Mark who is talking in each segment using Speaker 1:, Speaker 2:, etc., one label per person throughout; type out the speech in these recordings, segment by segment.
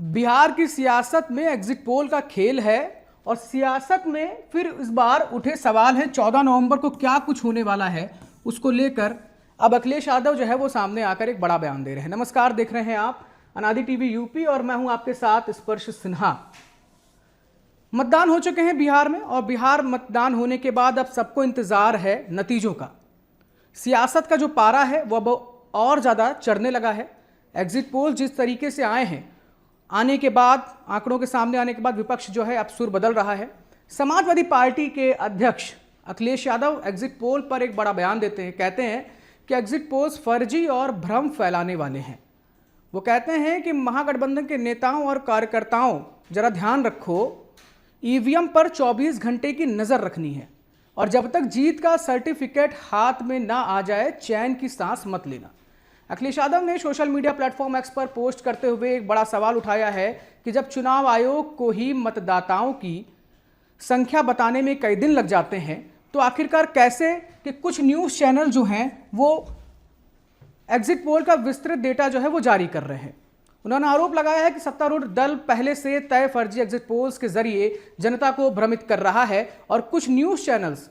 Speaker 1: बिहार की सियासत में एग्जिट पोल का खेल है और सियासत में फिर इस बार उठे सवाल हैं 14 नवंबर को क्या कुछ होने वाला है उसको लेकर। अब अखिलेश यादव जो है वो सामने आकर एक बड़ा बयान दे रहे हैं। नमस्कार, देख रहे हैं आप अनादि टीवी यूपी और मैं हूं आपके साथ स्पर्श सिन्हा। मतदान हो चुके हैं बिहार में और बिहार मतदान होने के बाद अब सबको इंतजार है नतीजों का। सियासत का जो पारा है वह और ज़्यादा चढ़ने लगा है। एग्जिट पोल जिस तरीके से आए हैं, आने के बाद आंकड़ों के सामने आने के बाद विपक्ष जो है अब सुर बदल रहा है। समाजवादी पार्टी के अध्यक्ष अखिलेश यादव एग्जिट पोल पर एक बड़ा बयान देते हैं। कहते हैं कि एग्जिट पोल्स फर्जी और भ्रम फैलाने वाले हैं। वो कहते हैं कि महागठबंधन के नेताओं और कार्यकर्ताओं जरा ध्यान रखो, ईवीएम पर 24 घंटे की नज़र रखनी है और जब तक जीत का सर्टिफिकेट हाथ में ना आ जाए चैन की सांस मत लेना। अखिलेश यादव ने सोशल मीडिया प्लेटफॉर्म एक्स पर पोस्ट करते हुए एक बड़ा सवाल उठाया है कि जब चुनाव आयोग को ही मतदाताओं की संख्या बताने में कई दिन लग जाते हैं तो आखिरकार कैसे कि कुछ न्यूज़ चैनल जो हैं वो एग्जिट पोल का विस्तृत डेटा जो है वो जारी कर रहे हैं। उन्होंने आरोप लगाया है कि सत्तारूढ़ दल पहले से तय फर्जी एग्जिट पोल्स के जरिए जनता को भ्रमित कर रहा है और कुछ न्यूज़ चैनल्स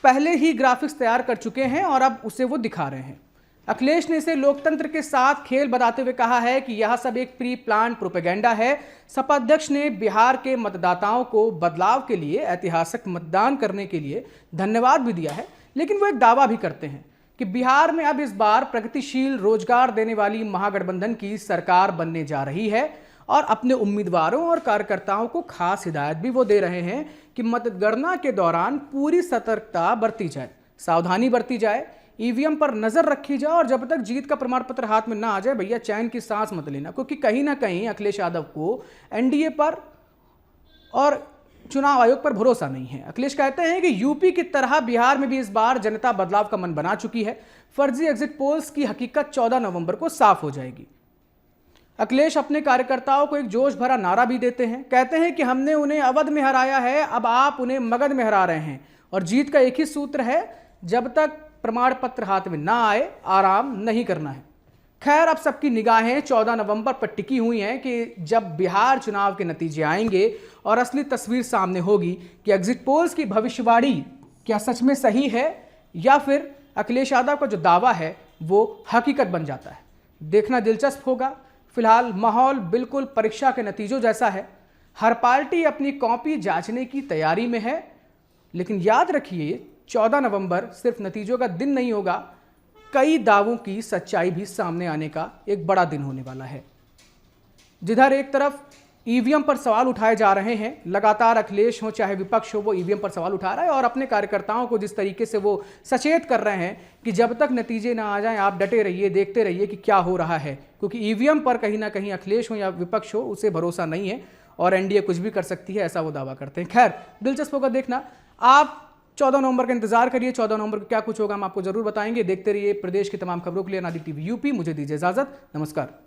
Speaker 1: पहले ही ग्राफिक्स तैयार कर चुके हैं और अब उसे वो दिखा रहे हैं। अखिलेश ने इसे लोकतंत्र के साथ खेल बताते हुए कहा है कि यह सब एक प्री प्लान प्रोपेगेंडा है। सपा अध्यक्ष ने बिहार के मतदाताओं को बदलाव के लिए, ऐतिहासिक मतदान करने के लिए धन्यवाद भी दिया है, लेकिन वो एक दावा भी करते हैं कि बिहार में अब इस बार प्रगतिशील, रोजगार देने वाली महागठबंधन की सरकार बनने जा रही है और अपने उम्मीदवारों और कार्यकर्ताओं को खास हिदायत भी वो दे रहे हैं कि मतगणना के दौरान पूरी सतर्कता बरती जाए, सावधानी बरती जाए, ईवीएम पर नजर रखी जाए और जब तक जीत का प्रमाण पत्र हाथ में ना आ जाए भैया चैन की सांस मत लेना। क्योंकि कहीं ना कहीं अखिलेश यादव को एनडीए पर और चुनाव आयोग पर भरोसा नहीं है। अखिलेश कहते हैं कि यूपी की तरह बिहार में भी इस बार जनता बदलाव का मन बना चुकी है। फर्जी एग्जिट पोल्स की हकीकत 14 नवंबर को साफ हो जाएगी। अखिलेश अपने कार्यकर्ताओं को एक जोश भरा नारा भी देते हैं। कहते हैं कि हमने उन्हें अवध में हराया है, अब आप उन्हें मगध में हरा रहे हैं और जीत का एक ही सूत्र है, जब तक प्रमाण पत्र हाथ में ना आए आराम नहीं करना है। खैर, अब सबकी निगाहें 14 नवंबर पर टिकी हुई हैं कि जब बिहार चुनाव के नतीजे आएंगे और असली तस्वीर सामने होगी कि एग्जिट पोल्स की भविष्यवाणी क्या सच में सही है या फिर अखिलेश यादव का जो दावा है वो हकीकत बन जाता है। देखना दिलचस्प होगा। फिलहाल माहौल बिल्कुल परीक्षा के नतीजों जैसा है। हर पार्टी अपनी कॉपी जांचने की तैयारी में है, लेकिन याद रखिए 14 नवंबर सिर्फ नतीजों का दिन नहीं होगा, कई दावों की सच्चाई भी सामने आने का एक बड़ा दिन होने वाला है। जिधर एक तरफ ईवीएम पर सवाल उठाए जा रहे हैं, लगातार अखिलेश हो चाहे विपक्ष हो वो ईवीएम पर सवाल उठा रहा है और अपने कार्यकर्ताओं को जिस तरीके से वो सचेत कर रहे हैं कि जब तक नतीजे ना आ जाएं आप डटे रहिए, देखते रहिए कि क्या हो रहा है। क्योंकि ईवीएम पर कहीं ना कहीं अखिलेश हो या विपक्ष हो उसे भरोसा नहीं है और एनडीए कुछ भी कर सकती है, ऐसा वो दावा करते हैं। खैर, दिलचस्प होगा देखना। आप 14 नवंबर का इंतजार करिए। 14 नवंबर को क्या कुछ होगा हम आपको जरूर बताएंगे। देखते रहिए प्रदेश की तमाम खबरों के लिए अनादि टीवी यूपी। मुझे दीजिए इजाजत। नमस्कार।